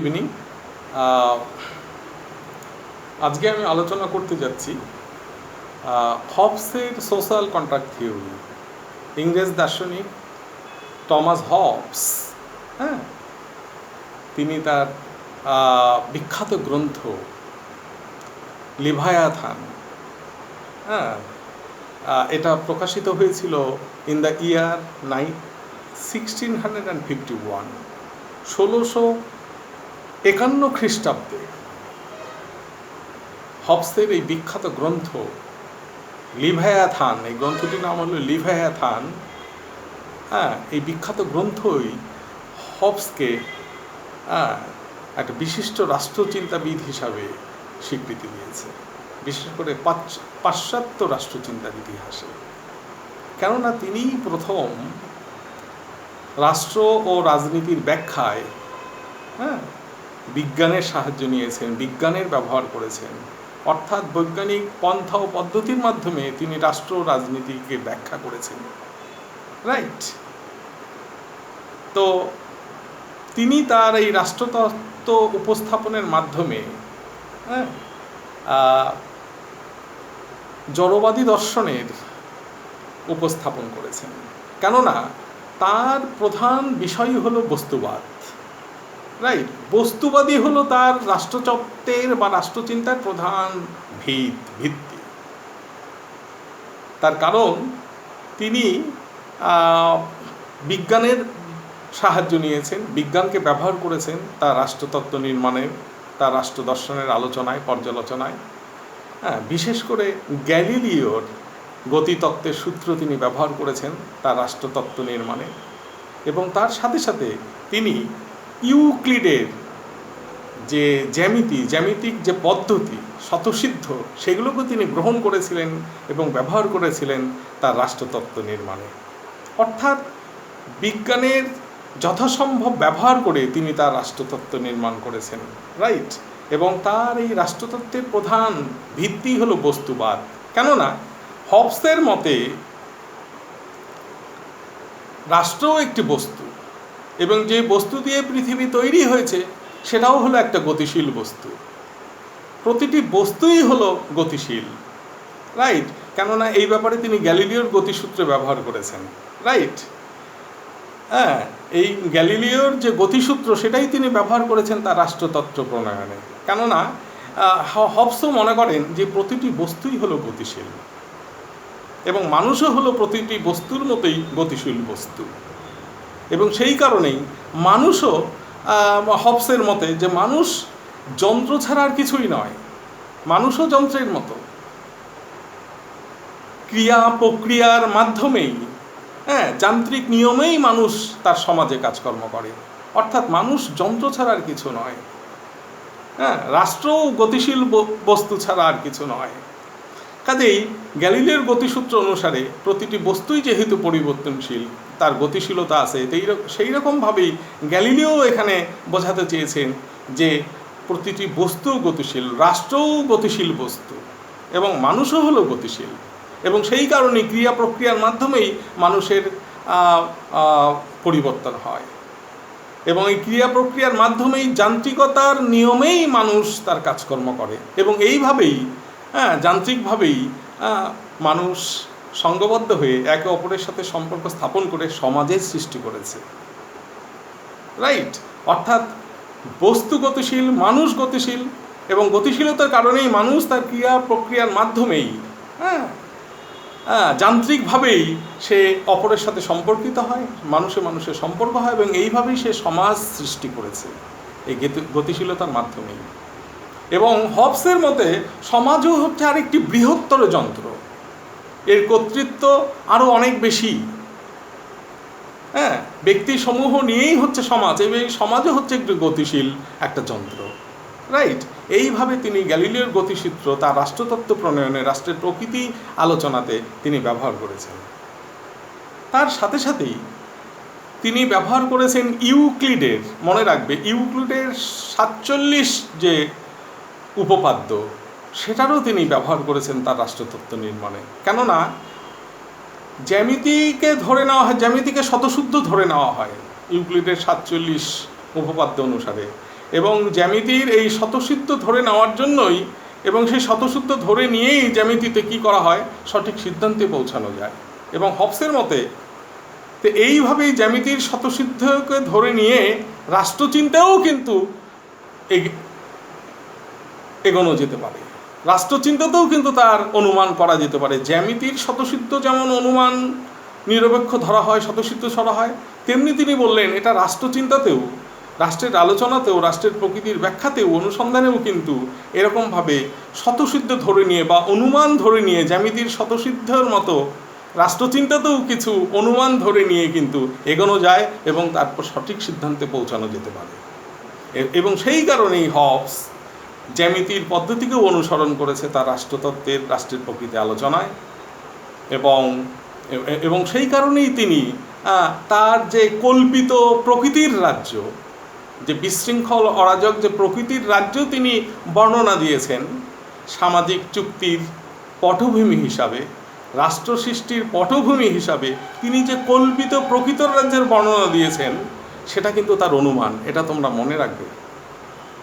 Evening. আজকে আমি আলোচনা করতে যাচ্ছি হবসের সোশ্যাল কন্ট্রাক্ট থিওরি। ইংরেজ দার্শনিক টমাস হবস, হ্যাঁ, তিনি তার বিখ্যাত গ্রন্থ লিভায়াথান, হ্যাঁ, এটা প্রকাশিত হয়েছিল ইন দ্য ইয়ার 1651, 1651 খ্রিস্টাব্দে। হবসের এই বিখ্যাত গ্রন্থ লিভায়াথান, এই গ্রন্থটির নাম হলো লিভায়াথান, হ্যাঁ, এই বিখ্যাত গ্রন্থই হবসকে একটা বিশিষ্ট রাষ্ট্রচিন্তাবিদ হিসাবে স্বীকৃতি দিয়েছে, বিশেষ করে পাশ্চাত্য রাষ্ট্রচিন্তার ইতিহাসে। কেননা তিনি প্রথম রাষ্ট্র ও রাজনীতির ব্যাখ্যায় বিজ্ঞানের সাহায্য নিয়েছেন, বিজ্ঞানের ব্যবহার করেছেন, অর্থাৎ বৈজ্ঞানিক পন্থা ও পদ্ধতির মাধ্যমে তিনি রাষ্ট্র ও রাজনীতিকে ব্যাখ্যা করেছেন, রাইট। তো তিনি তার এই রাষ্ট্রতত্ত্ব উপস্থাপনের মাধ্যমে জড়বাদী দর্শনের উপস্থাপন করেছেন। কেননা তার প্রধান বিষয় হলো বস্তুবাদ, রাইট। বস্তুবাদী হলো তার রাষ্ট্রতত্ত্বের বা রাষ্ট্রচিন্তার প্রধান ভিত্তি। তার কারণ তিনি বিজ্ঞানের সাহায্য নিয়েছেন, বিজ্ঞানকে ব্যবহার করেছেন তার রাষ্ট্রতত্ত্ব নির্মাণে, তার রাষ্ট্র দর্শনের আলোচনায়, পর্যালোচনায়। বিশেষ করে গ্যালিলিওর গতিতত্ত্বের সূত্র তিনি ব্যবহার করেছেন তার রাষ্ট্রতত্ত্ব নির্মাণে, এবং তার সাথে সাথে তিনি ইউক্লিডের যে জ্যামিতিক যে পদ্ধতি স্বতঃসিদ্ধ, সেগুলোকে তিনি গ্রহণ করেছিলেন এবং ব্যবহার করেছিলেন তার রাষ্ট্রতত্ত্ব নির্মাণে। অর্থাৎ বিজ্ঞানের যথাসম্ভব ব্যবহার করে তিনি তার রাষ্ট্রতত্ত্ব নির্মাণ করেছেন, রাইট। এবং তার এই রাষ্ট্রতত্ত্বের প্রধান ভিত্তি হলো বস্তুবাদ। কেননা হবসের মতে রাষ্ট্রও একটি বস্তু, এবং যে বস্তু দিয়ে পৃথিবী তৈরি হয়েছে সেটাও হলো একটা গতিশীল বস্তু। প্রতিটি বস্তুই হলো গতিশীল, রাইট। কেননা এই ব্যাপারে তিনি গ্যালিলিওর গতিসূত্র ব্যবহার করেছেন, রাইট। হ্যাঁ, এই গ্যালিলিওর যে গতিসূত্র সেটাই তিনি ব্যবহার করেছেন তার রাষ্ট্রতত্ত্ব প্রণয়নে। কেননা হবসও মনে করেন যে প্রতিটি বস্তুই হলো গতিশীল, এবং মানুষও হলো প্রতিটি বস্তুর মতোই গতিশীল বস্তু। এবং সেই কারণেই মানুষও হবসের মতে যে মানুষ যন্ত্র ছাড়া আর কিছুই নয়, মানুষও যন্ত্রের মতো, ক্রিয়া প্রক্রিয়ার মাধ্যমেই, যান্ত্রিক নিয়মেই মানুষ তার সমাজে কাজকর্ম করে। অর্থাৎ মানুষ যন্ত্র ছাড়া আর কিছু নয়, রাষ্ট্রও গতিশীল বস্তু ছাড়া আর কিছু নয়। কাজেই গ্যালিলিওর গতিসূত্র অনুসারে প্রতিটি বস্তুই যেহেতু পরিবর্তনশীল, তার গতিশীলতা আছে, সেই রকমভাবেই গ্যালিলিও এখানে বোঝাতে চেয়েছেন যে প্রতিটি বস্তুও গতিশীল, রাষ্ট্রও গতিশীল বস্তু, এবং মানুষও হলো গতিশীল। এবং সেই কারণে ক্রিয়া প্রক্রিয়ার মাধ্যমেই মানুষের পরিবর্তন হয়, এবং এই ক্রিয়া প্রক্রিয়ার মাধ্যমেই যান্ত্রিকতার নিয়মেই মানুষ তার কাজকর্ম করে, এবং এইভাবেই যান্ত্রিকভাবেই মানুষ সঙ্গবদ্ধ হয়ে একে অপরের সাথে সম্পর্ক স্থাপন করে সমাজের সৃষ্টি করেছে, রাইট। অর্থাৎ বস্তু গতিশীল, মানুষ গতিশীল, এবং গতিশীলতার কারণেই মানুষ তার ক্রিয়া প্রক্রিয়ার মাধ্যমেই যান্ত্রিকভাবেই সে অপরের সাথে সম্পর্কিত হয়, মানুষের সম্পর্ক হয়, এবং এইভাবেই সে সমাজ সৃষ্টি করেছে এই গতিশীলতার মাধ্যমেই। এবং হবসের মতে সমাজও হচ্ছে আরেকটি বৃহত্তর যন্ত্র, এর কর্তৃত্ব আরও অনেক বেশি। ব্যক্তি সমূহ নিয়েই হচ্ছে সমাজ, এবং এই সমাজও হচ্ছে একটি গতিশীল একটা যন্ত্র, রাইট। এইভাবে তিনি গ্যালিলিওর গতিসূত্র তার রাষ্ট্রতত্ত্ব প্রণয়নে, রাষ্ট্রের প্রকৃতি আলোচনাতে তিনি ব্যবহার করেছেন। তার সাথে সাথেই তিনি ব্যবহার করেছেন ইউক্লিডের, মনে রাখবে ইউক্লিডের 47 যে উপপাদ্য, সেটারও তিনি ব্যবহার করেছেন তার রাষ্ট্রতত্ত্ব নির্মাণে। কেননা জ্যামিতিকে ধরে নেওয়া হয়, জ্যামিতিকে শতশুদ্ধ ধরে নেওয়া হয় ইউক্লিডের 47 উপপাদ্য অনুসারে, এবং জ্যামিতির এই স্বতঃসিদ্ধ ধরে নেওয়ার জন্যই এবং সেই স্বতঃসিদ্ধ ধরে নিয়েই জ্যামিতিতে কী করা হয়, সঠিক সিদ্ধান্তে পৌঁছানো যায়। এবং হবসের মতে তো এইভাবেই জ্যামিতির স্বতঃসিদ্ধকে ধরে নিয়ে রাষ্ট্রচিন্তাও কিন্তু এগোনো যেতে পারে, রাষ্ট্রচিন্তাতেও কিন্তু তার অনুমান করা যেতে পারে। জ্যামিতির স্বতঃসিদ্ধ যেমন অনুমান নিরপেক্ষ ধরা হয়, স্বতঃসিদ্ধ ধরা হয়, তেমনি তিনি বললেন এটা রাষ্ট্রচিন্তাতেও, রাষ্ট্রের আলোচনাতেও, রাষ্ট্রের প্রকৃতির ব্যাখ্যাতেও, অনুসন্ধানেও কিন্তু এরকমভাবে স্বতঃসিদ্ধ ধরে নিয়ে বা অনুমান ধরে নিয়ে জ্যামিতির স্বতঃসিদ্ধর মতো রাষ্ট্রচিন্তাতেও কিছু অনুমান ধরে নিয়ে কিন্তু এগোনো যায় এবং তারপর সঠিক সিদ্ধান্তে পৌঁছানো যেতে পারে। এবং সেই কারণেই হবস জ্যামিতির পদ্ধতিকেও অনুসরণ করেছে তার রাষ্ট্রতত্ত্বের, রাষ্ট্রের প্রকৃতি আলোচনায়। এবং সেই কারণেই তিনি তার যে কল্পিত প্রকৃতির রাজ্য, যে বিশৃঙ্খল অরাজক যে প্রকৃতির রাজ্য তিনি বর্ণনা দিয়েছেন সামাজিক চুক্তির পটভূমি হিসাবে, রাষ্ট্র সৃষ্টির পটভূমি হিসাবে তিনি যে কল্পিত প্রকৃত রাজ্যের বর্ণনা দিয়েছেন সেটা কিন্তু তার অনুমান, এটা তোমরা মনে রাখবে।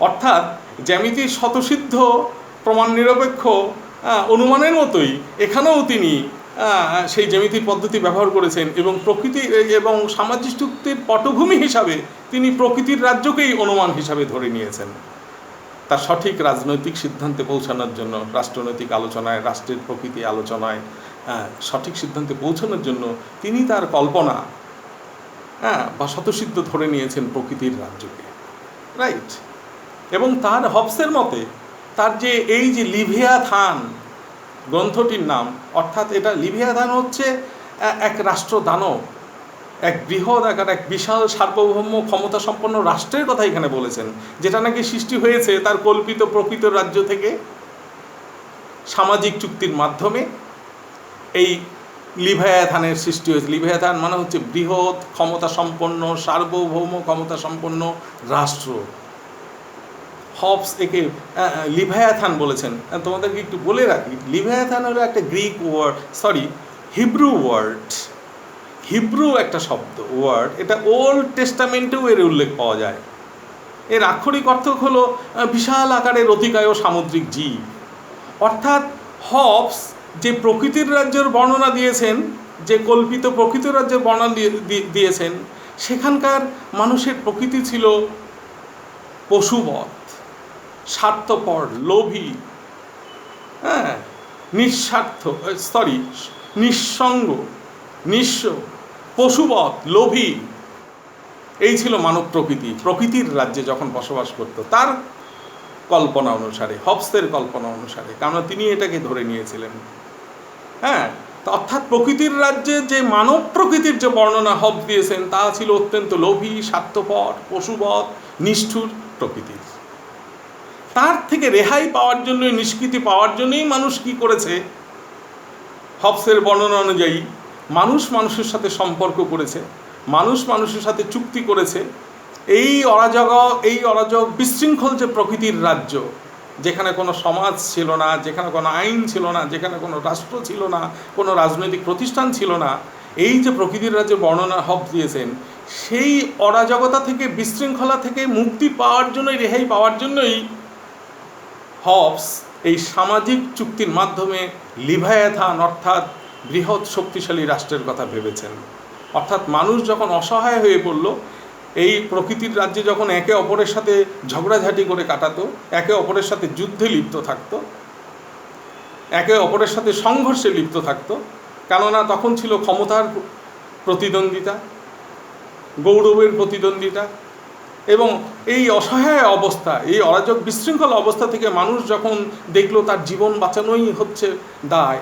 অর্থাৎ জ্যামিতির স্বতঃসিদ্ধ প্রমাণ নিরপেক্ষ অনুমানের মতোই এখানেও তিনি সেই জ্যামিতির পদ্ধতি ব্যবহার করেছেন এবং প্রকৃতি এবং সামাজিক চুক্তির পটভূমি হিসাবে তিনি প্রকৃতির রাজ্যকেই অনুমান হিসাবে ধরে নিয়েছেন তার সঠিক রাজনৈতিক সিদ্ধান্তে পৌঁছানোর জন্য, রাষ্ট্রনৈতিক আলোচনায়, রাষ্ট্রের প্রকৃতি আলোচনায় সঠিক সিদ্ধান্তে পৌঁছানোর জন্য তিনি তার কল্পনা বা স্বতঃসিদ্ধ ধরে নিয়েছেন প্রকৃতির রাজ্যকে, রাইট। এবং তার হবসের মতে তার যে এই যে লিভিয়াথান গ্রন্থটির নাম, অর্থাৎ এটা লিভিয়াথান হচ্ছে এক রাষ্ট্রদানব, এক বৃহৎ আকার, এক বিশাল সার্বভৌম ক্ষমতা সম্পন্ন রাষ্ট্রের কথা এখানে বলেছেন, যেটা নাকি সৃষ্টি হয়েছে তার কল্পিত প্রকৃত রাজ্য থেকে সামাজিক চুক্তির মাধ্যমে। এই লিভিয়াথানের সৃষ্টি হয়েছে। লিভিয়াথান মানে হচ্ছে বৃহৎ ক্ষমতা সম্পন্ন সার্বভৌম ক্ষমতা সম্পন্ন রাষ্ট্র। হবস একে লিভিয়াথান বলেছেন। তোমাদেরকে একটু বলে রাখি, লিভিয়াথান হলো একটা Greek word, Hebrew word, Hebrew একটা শব্দ ওয়ার্ড। এটা ওল্ড টেস্টামেন্টেও এর উল্লেখ পাওয়া যায়। এর আক্ষরিক অর্থ হলো বিশাল আকারের অতিকায় সামুদ্রিক জীব। অর্থাৎ হবস যে প্রকৃতির রাজ্যের বর্ণনা দিয়েছেন, যে কল্পিত প্রকৃত রাজ্যের বর্ণনা দিয়েছেন, সেখানকার মানুষের প্রকৃতি ছিল পশুবৎ, স্বার্থপর, লোভী, নিঃসঙ্গ, নিঃস্ব, পশুবৎ, লোভী। এই ছিল মানব প্রকৃতি প্রকৃতির রাজ্যে যখন বসবাস করত তার কল্পনা অনুসারে, হবসের কল্পনা অনুসারে, কারণ তিনি এটাকে ধরে নিয়েছিলেন। অর্থাৎ প্রকৃতির রাজ্যে যে মানব প্রকৃতির যে বর্ণনা হবস দিয়েছেন তা ছিল অত্যন্ত লোভী, স্বার্থপর, পশুবৎ, নিষ্ঠুর প্রকৃতির। তার থেকে রেহাই পাওয়ার জন্য, নিষ্কৃতি পাওয়ার জন্যই মানুষ কি করেছে, হবসের বর্ণনা অনুযায়ী মানুষ মানুষের সাথে সম্পর্ক করেছে, মানুষ মানুষের সাথে চুক্তি করেছে। এই অরাজক বিশৃঙ্খল যে প্রকৃতির রাজ্য, যেখানে কোনো সমাজ ছিল না, যেখানে কোনো আইন ছিল না, যেখানে কোনো রাষ্ট্র ছিল না, কোনো রাজনৈতিক প্রতিষ্ঠান ছিল না, এই যে প্রকৃতির রাজ্যে বর্ণনা হবস দিয়েছেন, সেই অরাজকতা থেকে, বিশৃঙ্খলা থেকে মুক্তি পাওয়ার জন্যই, রেহাই পাওয়ার জন্যই হবস এই সামাজিক চুক্তির মাধ্যমে লিভিয়াথান অর্থাৎ বৃহৎ শক্তিশালী রাষ্ট্রের কথা ভেবেছেন। অর্থাৎ মানুষ যখন অসহায় হয়ে পড়ল, এই প্রকৃতির রাজ্যে যখন একে অপরের সাথে ঝগড়াঝাটি করে কাটাতো, একে অপরের সাথে যুদ্ধে লিপ্ত থাকতো, একে অপরের সাথে সংঘর্ষে লিপ্ত থাকতো, কেননা তখন ছিল ক্ষমতার প্রতিদ্বন্দ্বিতা, গৌরবের প্রতিদ্বন্দ্বিতা। এবং এই অসহায় অবস্থা, এই অরাজক বিশৃঙ্খল অবস্থা থেকে মানুষ যখন দেখলো তার জীবন বাঁচানোই হচ্ছে দায়,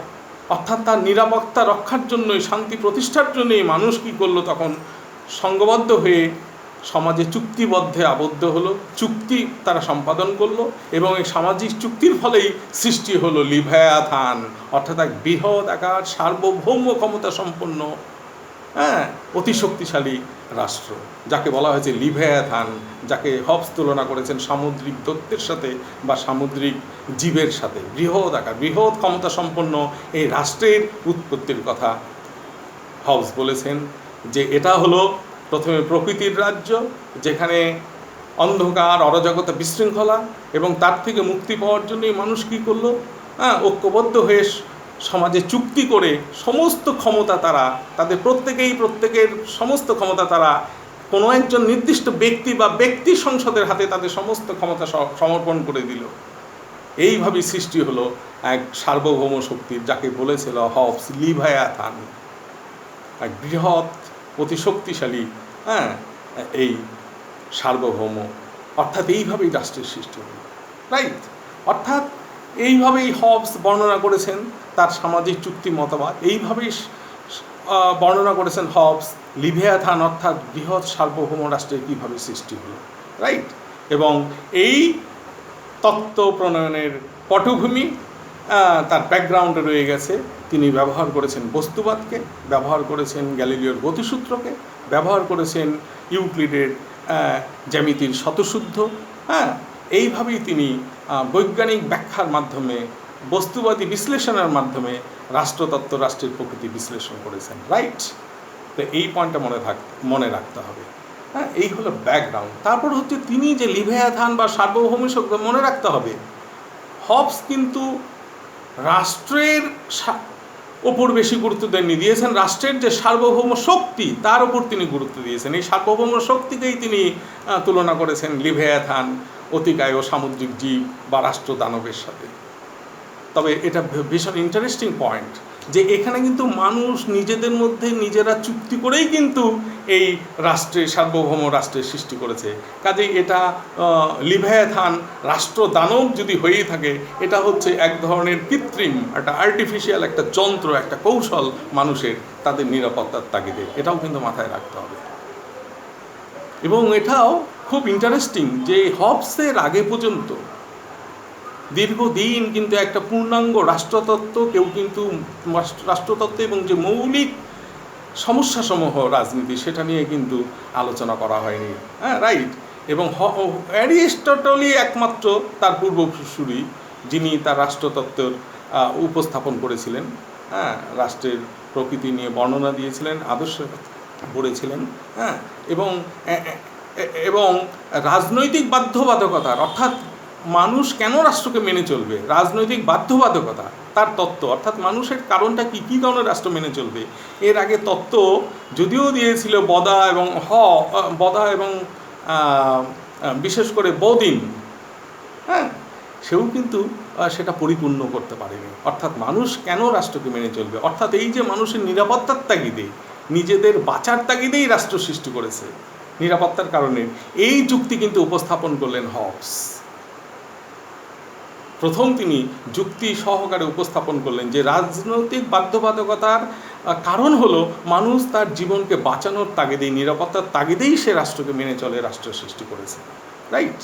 অর্থাৎ তার নিরাপত্তা রক্ষার জন্যই, শান্তি প্রতিষ্ঠার জন্যই মানুষ কী করলো, তখন সংঘবদ্ধ হয়ে সমাজে চুক্তিবদ্ধে আবদ্ধ হলো, চুক্তি তারা সম্পাদন করলো। এবং এই সামাজিক চুক্তির ফলেই সৃষ্টি হলো লিভিয়াথান, অর্থাৎ এক বৃহৎ আকার সার্বভৌম ক্ষমতা সম্পন্ন অতি শক্তিশালী রাষ্ট্র, যাকে বলা হয়েছে লিভিয়াথান, যাকে হবস তুলনা করেছেন সামুদ্রিক দৈত্যের সাথে বা সামুদ্রিক জীবের সাথে। বৃহৎ আকার, বৃহৎ ক্ষমতা সম্পন্ন এই রাষ্ট্রের উৎপত্তির কথা হবস বলেছেন যে এটা হলো প্রথমে প্রকৃতির রাজ্য, যেখানে অন্ধকার, অরাজকতা, বিশৃঙ্খলা, এবং তার থেকে মুক্তি পাওয়ার জন্যই মানুষ কী করলো? ঐক্যবদ্ধ হয়ে সমাজে চুক্তি করে সমস্ত ক্ষমতা তারা, তাদের প্রত্যেকের সমস্ত ক্ষমতা তারা কোনো একজন নির্দিষ্ট ব্যক্তি বা ব্যক্তি সংসদের হাতে তাদের সমস্ত ক্ষমতা সমর্পণ করে দিল। এইভাবেই সৃষ্টি হলো এক সার্বভৌম শক্তির, যাকে বলেছিল হবস লিভায়াথান, এক বৃহৎ অতি শক্তিশালী এই সার্বভৌম। অর্থাৎ এইভাবেই রাষ্ট্রের সৃষ্টি হল, রাইট? অর্থাৎ এইভাবেই হবস বর্ণনা করেছেন তার সামাজিক চুক্তি মতবাদ, এইভাবেই বর্ণনা করেছেন হবস লিভিয়াথান, অর্থাৎ বৃহৎ সার্বভৌম রাষ্ট্রের কীভাবে সৃষ্টি হলো, রাইট? এবং এই তত্ত্ব প্রণয়নের পটভূমি, তার ব্যাকগ্রাউন্ডে রয়ে গেছে। তিনি ব্যবহার করেছেন বস্তুবাদকে, ব্যবহার করেছেন গ্যালিলিওর গতিসূত্রকে, ব্যবহার করেছেন ইউক্লিডের জ্যামিতির শতশুদ্ধ। এইভাবেই তিনি বৈজ্ঞানিক ব্যাখ্যার মাধ্যমে, বস্তুবাদী বিশ্লেষণের মাধ্যমে রাষ্ট্রতত্ত্ব, রাষ্ট্রের প্রকৃতি বিশ্লেষণ করেছেন, রাইট? তো এই পয়েন্টটা মনে রাখতে হবে। এই হলো ব্যাকগ্রাউন্ড। তারপর হচ্ছে তিনি যে লিভিয়াথান বা সার্বভৌম শক্তি, মনে রাখতে হবে হবস কিন্তু রাষ্ট্রের ওপর বেশি গুরুত্ব দেননি, দিয়েছেন রাষ্ট্রের যে সার্বভৌম শক্তি তার উপর তিনি গুরুত্ব দিয়েছেন। এই সার্বভৌম শক্তিকেই তিনি তুলনা করেছেন লিভিয়াথান, অতিকায় ও সামুদ্রিক জীব বা রাষ্ট্র দানবের সাথে। তবে এটা ভীষণ ইন্টারেস্টিং পয়েন্ট যে এখানে কিন্তু মানুষ নিজেদের মধ্যে নিজেরা চুক্তি করেই কিন্তু এই রাষ্ট্রের, সার্বভৌম রাষ্ট্রের সৃষ্টি করেছে। কাজেই এটা লিভিয়াথান রাষ্ট্র দানব যদি হয়েই থাকে, এটা হচ্ছে এক ধরনের কৃত্রিম, একটা আর্টিফিশিয়াল একটা যন্ত্র, একটা কৌশল মানুষের, তাদের নিরাপত্তার তাগিদে। এটাও কিন্তু মাথায় রাখতে হবে। এবং এটাও খুব ইন্টারেস্টিং যে হবসের আগে পর্যন্ত দীর্ঘদিন কিন্তু একটা পূর্ণাঙ্গ রাষ্ট্রতত্ত্ব কেউ কিন্তু রাষ্ট্রতত্ত্ব এবং যে মৌলিক সমস্যাসমূহ রাজনীতি, সেটা নিয়ে কিন্তু আলোচনা করা হয়নি, রাইট? এবং অ্যারিস্টটলই একমাত্র তার পূর্বসূরি যিনি তার রাষ্ট্রতত্ত্বের উপস্থাপন করেছিলেন, রাষ্ট্রের প্রকৃতি নিয়ে বর্ণনা দিয়েছিলেন, আদর্শ বলেছিলেন, এবং রাজনৈতিক বাধ্যবাধকতার, অর্থাৎ মানুষ কেন রাষ্ট্রকে মেনে চলবে, রাজনৈতিক বাধ্যবাধকতা তার তত্ত্ব, অর্থাৎ মানুষের কারণটা কী কারণে রাষ্ট্র মেনে চলবে, এর আগে তত্ত্ব যদিও দিয়েছিল বদা এবং বিশেষ করে বদিন, সেও কিন্তু সেটা পরিপূর্ণ করতে পারেনি। অর্থাৎ মানুষ কেন রাষ্ট্রকে মেনে চলবে, অর্থাৎ এই যে মানুষের নিরাপত্তার তাগিদে, নিজেদের বাঁচার তাগিদেই রাষ্ট্র সৃষ্টি করেছে, নিরাপত্তার কারণে, এই যুক্তি কিন্তু উপস্থাপন করলেন হবস। প্রথম তিনি যুক্তি সহকারে উপস্থাপন করলেন যে রাজনৈতিক বাধ্যবাধকতার কারণ হলো মানুষ তার জীবনকে বাঁচানোর তাগিদেই, নিরাপত্তার তাগিদেই সে রাষ্ট্রকে মেনে চলে, রাষ্ট্র সৃষ্টি করেছে, রাইট?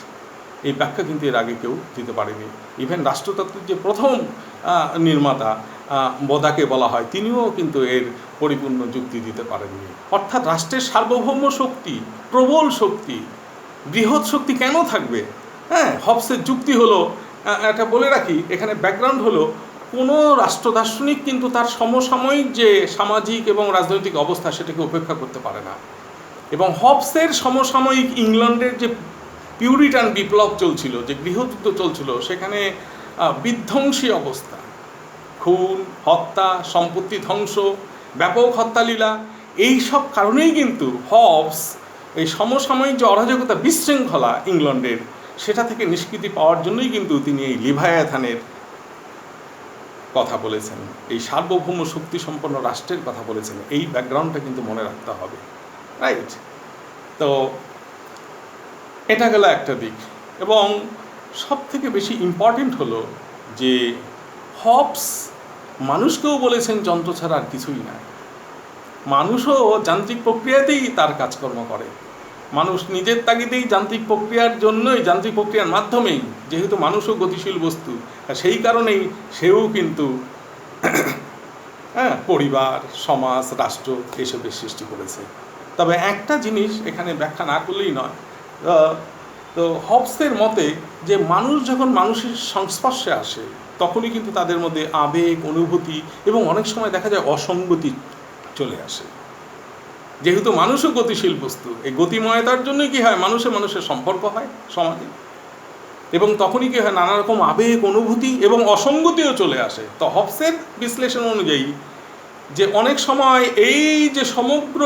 এই ব্যাখ্যা কিন্তু এর আগে কেউ দিতে পারেনি। ইভেন রাষ্ট্রতত্ত্বের যে প্রথম নির্মাতা বদাকে বলা হয়, তিনিও কিন্তু এর পরিপূর্ণ যুক্তি দিতে পারেননি। অর্থাৎ রাষ্ট্রের সার্বভৌম শক্তি, প্রবল শক্তি, বৃহৎ শক্তি কেন থাকবে? হবসের যুক্তি হলো, এটা বলে রাখি, এখানে ব্যাকগ্রাউন্ড হলো, কোনো রাষ্ট্র দার্শনিক কিন্তু তার সমসাময়িক যে সামাজিক এবং রাজনৈতিক অবস্থা সেটাকে উপেক্ষা করতে পারে না। এবং হবসের সমসাময়িক ইংল্যান্ডের যে পিউরিটান বিপ্লব চলছিল, যে গৃহযুদ্ধ চলছিল, সেখানে বিধ্বংসী অবস্থা, খুন, হত্যা, সম্পত্তি ধ্বংস, ব্যাপক হত্যালীলা, এই সব কারণেই কিন্তু হবস এই সমসাময়িক যে অরাজকতা, বিশৃঙ্খলা ইংল্যান্ডের, সেটা থেকে নিষ্কৃতি পাওয়ার জন্যই কিন্তু তিনি এই লিভায়াথানের কথা বলেছেন, এই সার্বভৌম শক্তি সম্পন্ন রাষ্ট্রের কথা বলেছেন। এই ব্যাকগ্রাউন্ডটা কিন্তু মনে রাখতে হবে, রাইট? তো এটা গেল একটা দিক। এবং সব থেকে বেশি ইম্পর্টেন্ট হলো যে হবস মানুষকেও বলেছেন যন্ত্র ছাড়া আর কিছুই না, মানুষও যান্ত্রিক প্রক্রিয়াতেই তার কাজকর্ম করে, মানুষ নিজের তাগিদেই যান্ত্রিক প্রক্রিয়ার জন্যই, যান্ত্রিক প্রক্রিয়ার মাধ্যমেই, যেহেতু মানুষও গতিশীল বস্তু, সেই কারণেই সেও কিন্তু পরিবার, সমাজ, রাষ্ট্র এসবের সৃষ্টি করেছে। তবে একটা জিনিস এখানে ব্যাখ্যা না করলেই নয়, তো হবসের মতে যে মানুষ যখন মানুষের সংস্পর্শে আসে তখনই কিন্তু তাদের মধ্যে আবেগ, অনুভূতি এবং অনেক সময় দেখা যায় অসঙ্গতি চলে আসে। যেহেতু মানুষও গতিশীল বস্তু, এই গতিময়তার জন্যই কী হয়, মানুষের সম্পর্ক হয় সমাজে, এবং তখনই কী হয়, নানা রকম আবেগ, অনুভূতি এবং অসঙ্গতিও চলে আসে। তো হবসের বিশ্লেষণ অনুযায়ী যে অনেক সময় এই যে সমগ্র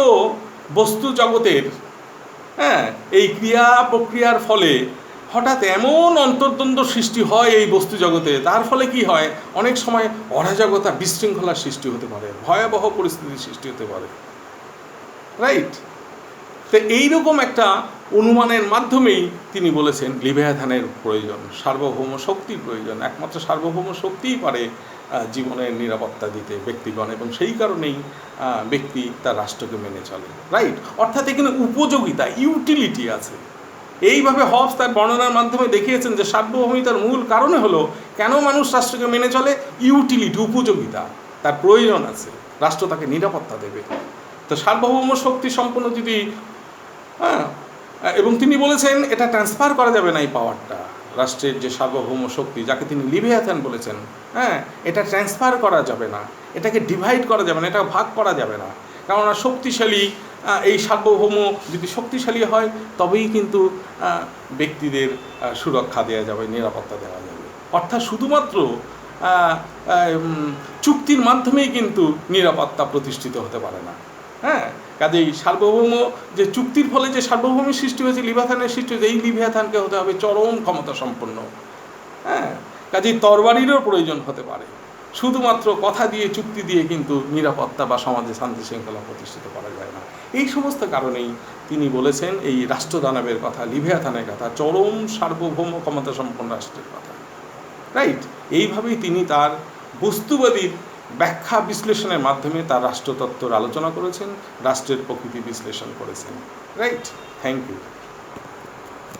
বস্তু জগতের এই ক্রিয়া প্রক্রিয়ার ফলে হঠাৎ এমন অন্তর্দ্বন্দ্ব সৃষ্টি হয় এই বস্তু জগতে, তার ফলে কি হয়, অনেক সময় অরাজকতা, বিশৃঙ্খলার সৃষ্টি হতে পারে, ভয়াবহ পরিস্থিতির সৃষ্টি হতে পারে, রাইট? তো এইরকম একটা অনুমানের মাধ্যমেই তিনি বলেছেন লিভিয়াথানের প্রয়োজন, সার্বভৌম শক্তির প্রয়োজন। একমাত্র সার্বভৌম শক্তিই পারে জীবনের নিরাপত্তা দিতে ব্যক্তিগণ, এবং সেই কারণেই ব্যক্তি তার রাষ্ট্রকে মেনে চলে, রাইট? অর্থাৎ এখানে উপযোগিতা, ইউটিলিটি আছে। এইভাবে হবস তার বর্ণনার মাধ্যমে দেখিয়েছেন যে সার্বভৌমিতার মূল কারণে হলো কেন মানুষ রাষ্ট্রকে মেনে চলে, ইউটিলিটি, উপযোগিতা, তার প্রয়োজন আছে, রাষ্ট্র তাকে নিরাপত্তা দেবে। তো সার্বভৌম শক্তি সম্পন্ন যদি এবং তিনি বলেছেন এটা ট্রান্সফার করা যাবে না, এই পাওয়ারটা, রাষ্ট্রের যে সার্বভৌম শক্তি, যাকে তিনি লিভিয়াথান বলেছেন, এটা ট্রান্সফার করা যাবে না, এটাকে ডিভাইড করা যাবে না, এটা ভাগ করা যাবে না। কেননা শক্তিশালী এই সার্বভৌম যদি শক্তিশালী হয় তবেই কিন্তু ব্যক্তিদের সুরক্ষা দেওয়া যাবে, নিরাপত্তা দেওয়া যাবে। অর্থাৎ শুধুমাত্র চুক্তির মাধ্যমেই কিন্তু নিরাপত্তা প্রতিষ্ঠিত হতে পারে না। কাজেই সার্বভৌম যে চুক্তির ফলে যে সার্বভৌমের সৃষ্টি হয়েছে, লিভিয়াথানের সৃষ্টি হয়েছে, এই লিভিয়াথানকে হতে হবে চরম ক্ষমতা সম্পন্ন। কাজেই তরবারিরও প্রয়োজন হতে পারে। শুধুমাত্র কথা দিয়ে, চুক্তি দিয়ে কিন্তু নিরাপত্তা বা সমাজে শান্তি শৃঙ্খলা প্রতিষ্ঠিত করা যায় না। এই সমস্ত কারণেই তিনি বলেছেন এই রাষ্ট্রদানবের কথা, লিভিয়াথানের কথা, চরম সার্বভৌম ক্ষমতা সম্পন্ন রাষ্ট্রের কথা, রাইট? এইভাবেই তিনি তার বস্তুবাদীর ব্যাখ্যা বিশ্লেষণের মাধ্যমে তার রাষ্ট্রতত্ত্বর আলোচনা করেছেন, রাষ্ট্রের প্রকৃতি বিশ্লেষণ করেছেন, রাইট? Thank you.